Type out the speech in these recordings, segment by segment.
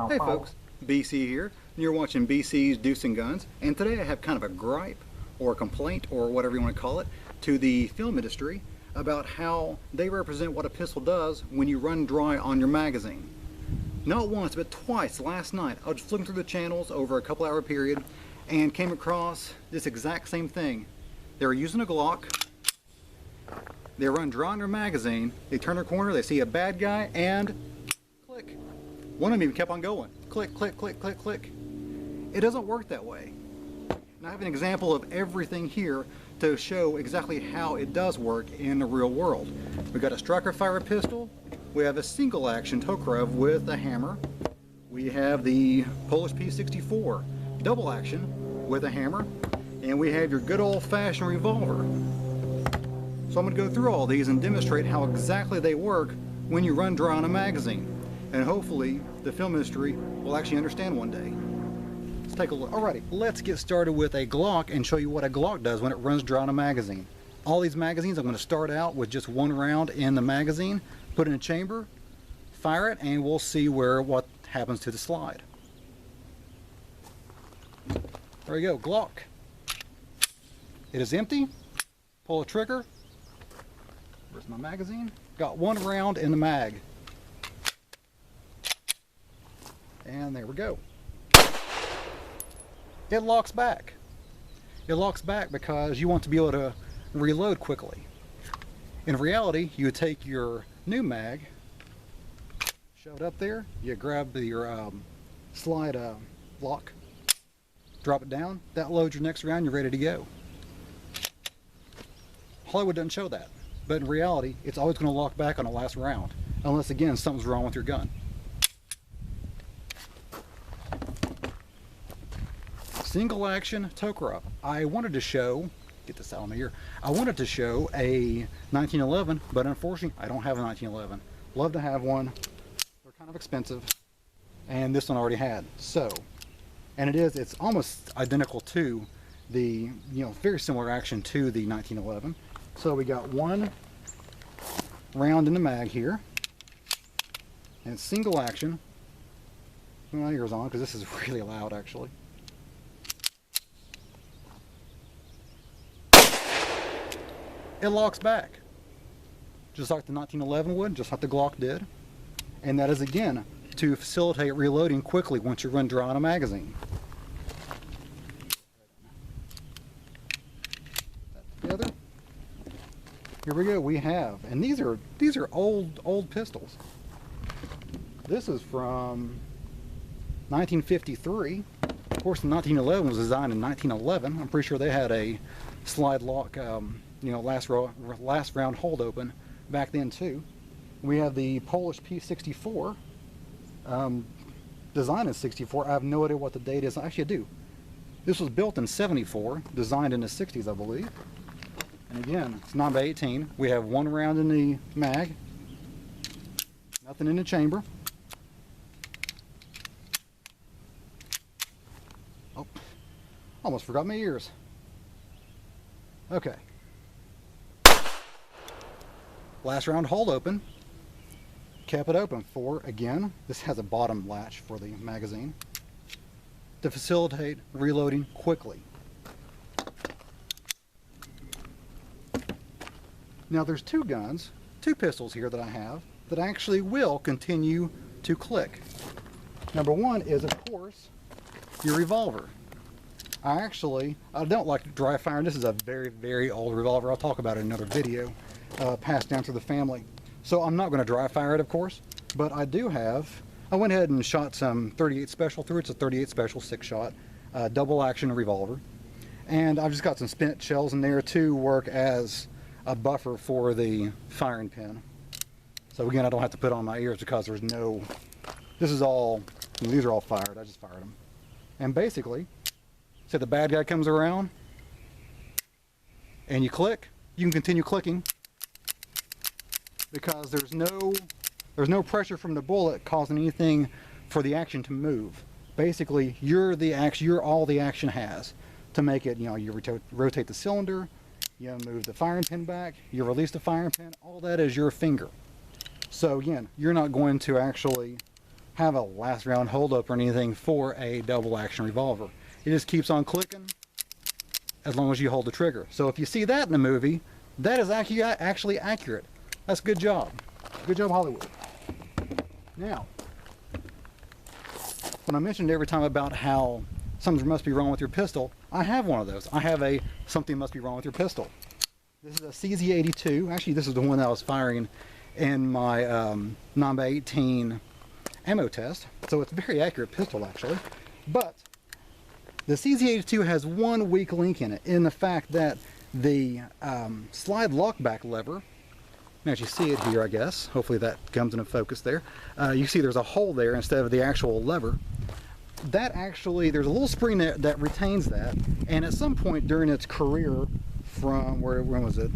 Hey folks, BC here, and you're watching BC's Deuce and Guns, and today I have kind of a gripe, or a complaint, or whatever you want to call it, to the film industry about how they represent what a pistol does when you run dry on your magazine. Not once, but twice last night, I was flipping through the channels over a couple-hour period and came across this exact same thing. They were using a Glock, they run dry on their magazine, they turn their corner, they see a bad guy, and click. One of them even kept on going. Click, click, click, click, click. It doesn't work that way. And I have an example of everything here to show exactly how it does work in the real world. We've got a striker fire pistol, we have a single action Tokarev with a hammer, we have the Polish P64 double action with a hammer, and we have your good old-fashioned revolver. So I'm going to go through all these and demonstrate how exactly they work when you run dry on a magazine. And hopefully the film industry will actually understand one day. Let's take a look. Alrighty, let's get started with a Glock and show you what a Glock does when it runs dry on a magazine. All these magazines, I'm going to start out with just one round in the magazine, put it in a chamber, fire it, and we'll see what happens to the slide. There we go, Glock. It is empty. Pull the trigger. Where's my magazine? Got one round in the mag. And there we go. It locks back. It locks back because you want to be able to reload quickly. In reality, you take your new mag, shove it up there, you grab your slide lock, drop it down, that loads your next round, you're ready to go. Hollywood doesn't show that, but in reality, it's always going to lock back on the last round, unless again something's wrong with your gun. Single action Tokarev. I wanted to show, get this out of my ear, I wanted to show a 1911, but unfortunately I don't have a 1911. Love to have one. They're kind of expensive, and this one already had. So, and it's almost identical to the, very similar action to the 1911. So we got one round in the mag here, and it's single action. Put my ears on because this is really loud actually. It locks back, just like the 1911 would, just like the Glock did. And that is again to facilitate reloading quickly once you run dry on a magazine. Together. Here we go. We have, and these are old pistols. This is from 1953. Of course, the 1911 was designed in 1911. I'm pretty sure they had a slide lock, last round hold open back then too. We have the Polish P64, designed in '64. I have no idea what the date is. Actually, I do. This was built in '74, designed in the '60s, I believe. And again, it's 9x18. We have one round in the mag, nothing in the chamber. Oh, almost forgot my ears. Okay. Last round hold open. Kept it open for, again, this has a bottom latch for the magazine to facilitate reloading quickly. Now there's two pistols here that I have that actually will continue to click. Number one is, of course, your revolver. I don't like dry firing. This is a very, very old revolver. I'll talk about it in another video, passed down through the family. So I'm not going to dry fire it, of course, but I went ahead and shot some 38 Special through it. It's a 38 Special 6-shot, double action revolver. And I've just got some spent shells in there to work as a buffer for the firing pin. So again, I don't have to put on my ears because these are all fired. I just fired them. And basically, say the bad guy comes around and you click, you can continue clicking because there's no pressure from the bullet causing anything for the action to move. Basically, you're all the action has to make it, you rotate the cylinder, You move the firing pin back, you release the firing pin, all that is your finger. So again, you're not going to actually have a last round holdup or anything for a double action revolver. It just keeps on clicking as long as you hold the trigger. So if you see that in the movie, that is actually accurate. That's good job. Good job, Hollywood. Now, when I mentioned every time about how something must be wrong with your pistol, I have one of those. I have a something must be wrong with your pistol. This is a CZ82. Actually, this is the one that I was firing in my 9x18 ammo test. So it's a very accurate pistol, actually. But the CZ82 has one weak link in it, in the fact that the slide lockback lever, you can actually see it here, I guess. Hopefully that comes into focus there. You see there's a hole there instead of the actual lever. That actually, there's a little spring that retains that, and at some point during its career from, when was it?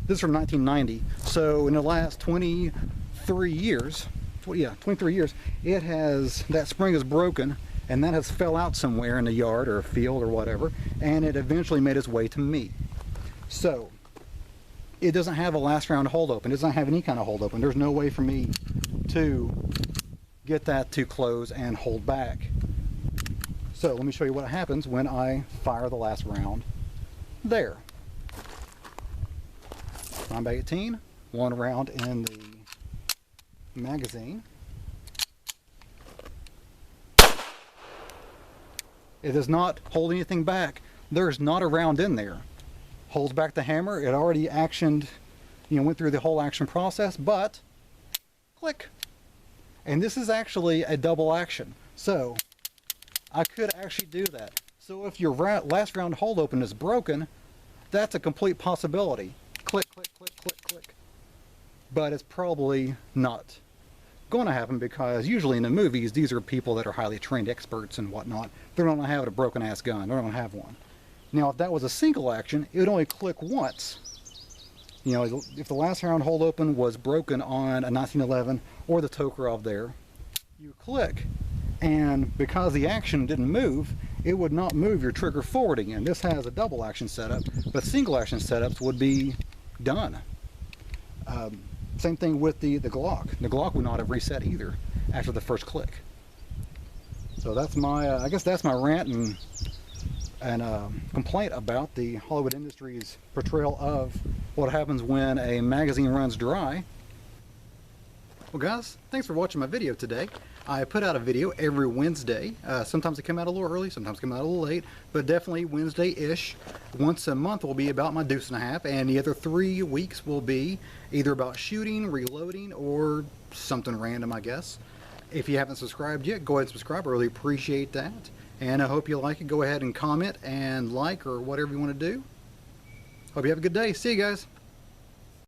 This is from 1990, so in the last 23 years, it has, that spring is broken, and that has fell out somewhere in the yard or a field or whatever, and it eventually made its way to me. So, it doesn't have a last round hold open, it doesn't have any kind of hold open. There's no way for me to get that to close and hold back. So let me show you what happens when I fire the last round there. 9x18, one round in the magazine. It does not hold anything back. There's not a round in there. Holds back the hammer. It already actioned, went through the whole action process, but click. And this is actually a double action. So I could actually do that. So if your last round hold open is broken, that's a complete possibility. Click, click, click, click, click. But it's probably not going to happen, because usually in the movies, these are people that are highly trained experts and whatnot. They're not going to have a broken ass gun. They're not going to have one. Now, if that was a single action, it would only click once. If the last round hold open was broken on a 1911 or the Tokarev there, you click, and because the action didn't move, it would not move your trigger forward again. This has a double action setup, but single action setups would be done. Same thing with the Glock. The Glock would not have reset either after the first click. So that's my, I guess that's my rant and complaint about the Hollywood industry's portrayal of what happens when a magazine runs dry. Well guys, thanks for watching my video today. I put out a video every Wednesday. Sometimes they come out a little early, sometimes come out a little late, but definitely Wednesday-ish. Once a month will be about my deuce and a half, and the other 3 weeks will be either about shooting, reloading, or something random, I guess. If you haven't subscribed yet, go ahead and subscribe. I really appreciate that. And I hope you like it. Go ahead and comment and like or whatever you want to do. Hope you have a good day. See you guys.